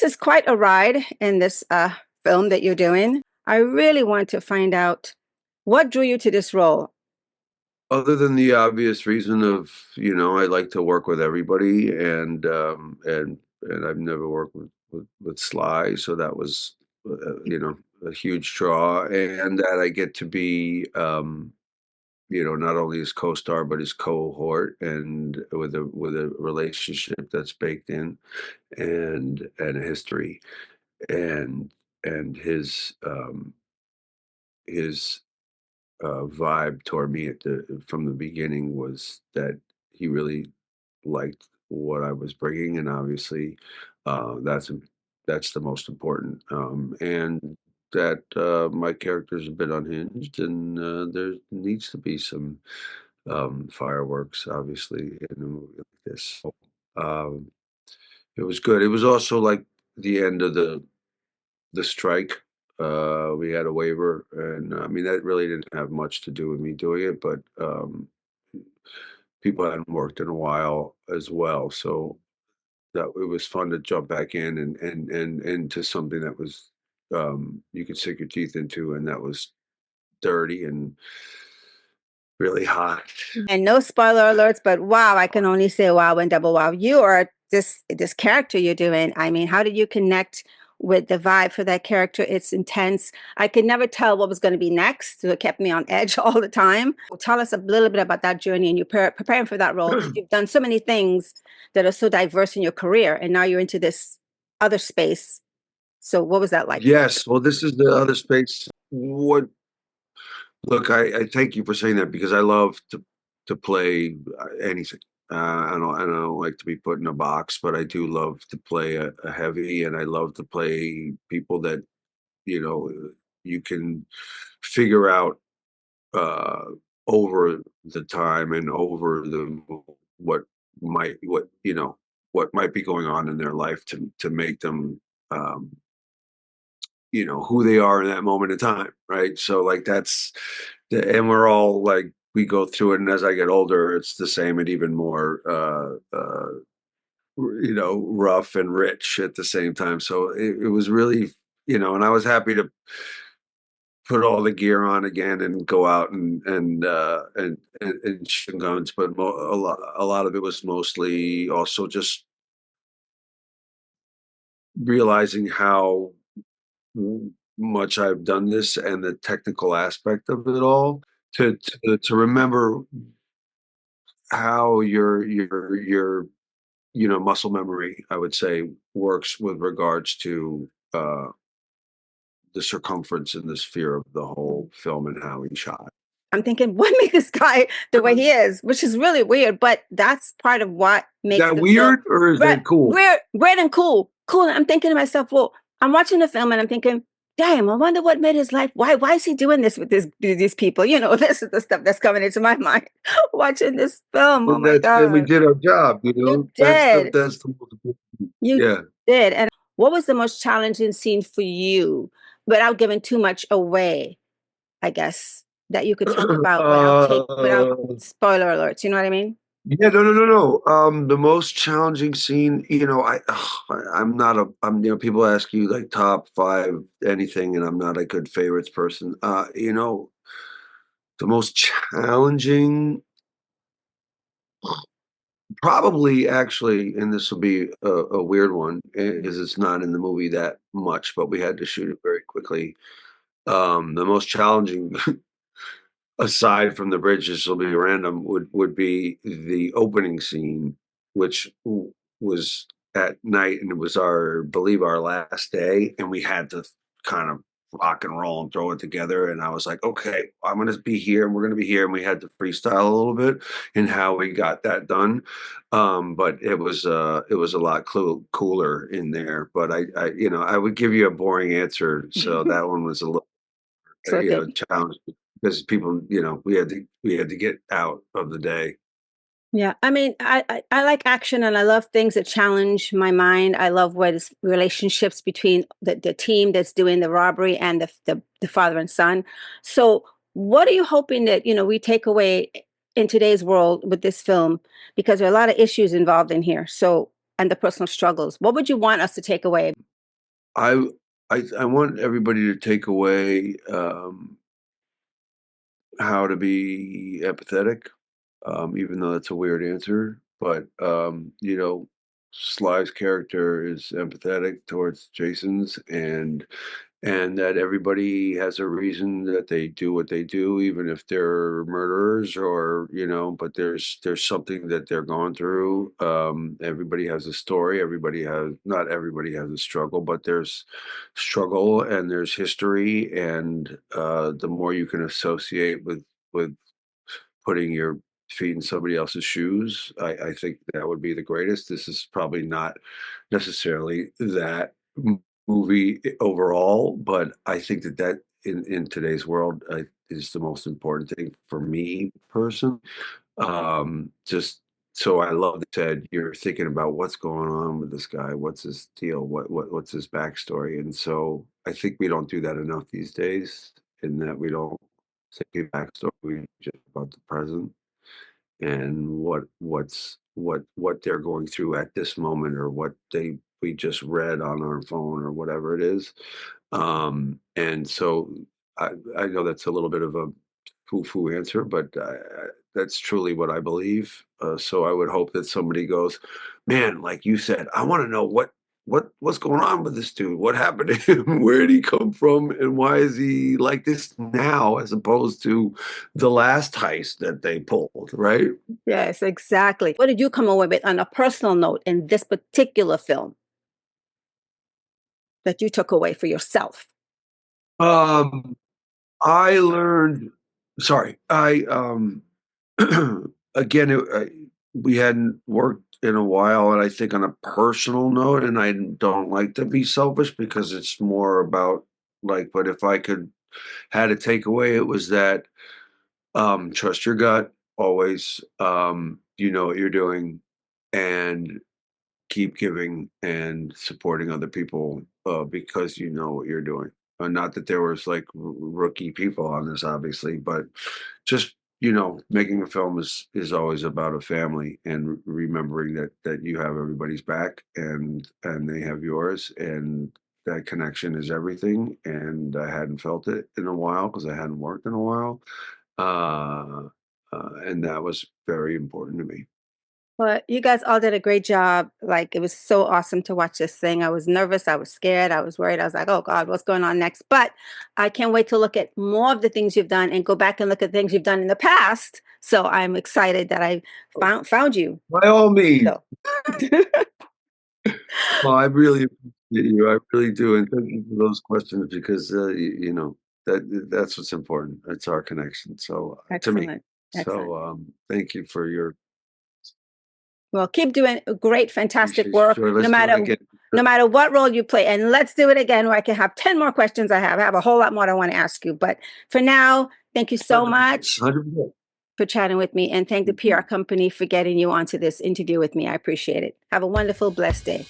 is quite a ride in this film that you're doing. I really want to find out what drew you to this role. Other than the obvious reason of, I like to work with everybody and I've never worked with Sly, so that was a huge draw, and that I get to be not only his co-star but his cohort, and with a relationship that's baked in, and a history, and and his vibe toward me from the beginning was that he really liked what I was bringing, and obviously, that's the most important. And that my character's a bit unhinged, and there needs to be some fireworks, obviously, in a movie like this. So, um, it was good. It was also like the end of the strike. We had a waiver, and I mean that really didn't have much to do with me doing it, but people hadn't worked in a while as well, so that it was fun to jump back in and into something that was you could sink your teeth into, and that was dirty and really hot. And no spoiler alerts, but wow, I can only say wow and double wow. You are this character you're doing. I mean, how did you connect with the vibe for that character? It's intense. I could never tell what was going to be next, so it kept me on edge all the time. Tell us a little bit about that journey and you preparing for that role. You've done so many things that are so diverse in your career, and now you're into this other space. So, what was that like? Yes, well, this is the other space. What Look, I thank you for saying that, because I love to play anything. I don't like to be put in a box, but I do love to play a heavy, and I love to play people that you know you can figure out uh, over the time and over what what might be going on in their life to make them um, who they are in that moment in time, right? So like and we're all like we go through it, and as I get older, it's the same and even more rough and rich at the same time. So it was really, and I was happy to put all the gear on again and go out and shoot guns, but a lot of it was mostly also just realizing how much I've done this and the technical aspect of it all, to remember how your muscle memory, I would say, works with regards to the circumference and the sphere of the whole film and how he shot. I'm thinking, what made this guy the way he is, which is really weird, but that's part of what Is makes that the film weird or is that cool? weird and cool. Cool. And I'm thinking to myself, well, I'm watching the film and I'm thinking, damn, I wonder what made his life. Why is he doing this with these people? This is the stuff that's coming into my mind watching this film. Oh Well, my then we God. did our job, You That's the did. that's the most important thing. You Yeah. did. And what was the most challenging scene for you without giving too much away? I guess, that you could talk about without Uh, spoiler alerts, you know what I mean? yeah, no, no, no, no. The most challenging scene, I'm not people ask you like top five anything, and I'm not a good favorites person. The most challenging, probably actually, and this will be a weird one, because it's not in the movie that much, but we had to shoot it very quickly. The most challenging, aside from the bridges, will be random, would be the opening scene, which was at night, and it was believe our last day, and we had to kind of rock and roll and throw it together. And I was like, okay, I'm going to be here, and we're going to be here, and we had to freestyle a little bit in how we got that done. But it was a lot cooler in there. But I would give you a boring answer, so that one was a little So good. challenge, because people, we had to get out of the day. Yeah, I mean, I like action and I love things that challenge my mind. I love where this relationships between the team that's doing the robbery and the father and son. So, what are you hoping that we take away in today's world with this film? Because there are a lot of issues involved in here. So, and the personal struggles. What would you want us to take away? I I want everybody to take away how to be empathetic, even though that's a weird answer. But Sly's character is empathetic towards Jason's, and that everybody has a reason that they do what they do, even if they're murderers or but there's something that they're going through. Everybody has a story. Everybody has Not everybody has a struggle, but there's struggle and there's history, and the more you can associate with putting your feet in somebody else's shoes, I think that would be the greatest. This is probably not necessarily that movie overall, but I think that in today's world is the most important thing for me person. Just so I love that said you're thinking about what's going on with this guy, what's his deal, what's his backstory, and so I think we don't do that enough these days, in that we don't think a backstory, we just about the present and what they're going through at this moment, or what we just read on our phone or whatever it is. And so I know that's a little bit of a foo-foo answer, but that's truly what I believe. So I would hope that somebody goes, man, like you said, I want to know what's going on with this dude. What happened to him? Where did he come from? And why is he like this now, as opposed to the last heist that they pulled, right? Yes, exactly. What did you come away with on a personal note in this particular film that you took away for yourself? Um, I learned. Sorry, again, we hadn't worked in a while, and I think on a personal note, and I don't like to be selfish because it's more about like, but if I could had a takeaway, it was that trust your gut always. You know what you're doing, and keep giving and supporting other people because you know what you're doing. Not that there was like rookie people on this, obviously, but just making a film is always about a family, and remembering that you have everybody's back, and they have yours, and that connection is everything. And I hadn't felt it in a while because I hadn't worked in a while, uh, and that was very important to me. Well, you guys all did a great job. Like, it was so awesome to watch this thing. I was nervous, I was scared, I was worried. I was like, "Oh God, what's going on next?" But I can't wait to look at more of the things you've done and go back and look at things you've done in the past. So I'm excited that I found you. By all means. So Well, I really appreciate you. I really do, and thank you for those questions because, that's what's important. It's our connection, so, to me. excellent. Excellent. So, thank you for your Well, keep doing great, fantastic appreciation. work, Sure, let's do it again. no matter what role you play. And let's do it again where I can have 10 more questions I have a whole lot more I want to ask you. But for now, thank you so 100%, much 100%. for chatting with me, and thank the PR company for getting you onto this interview with me. I appreciate it. Have a wonderful, blessed day.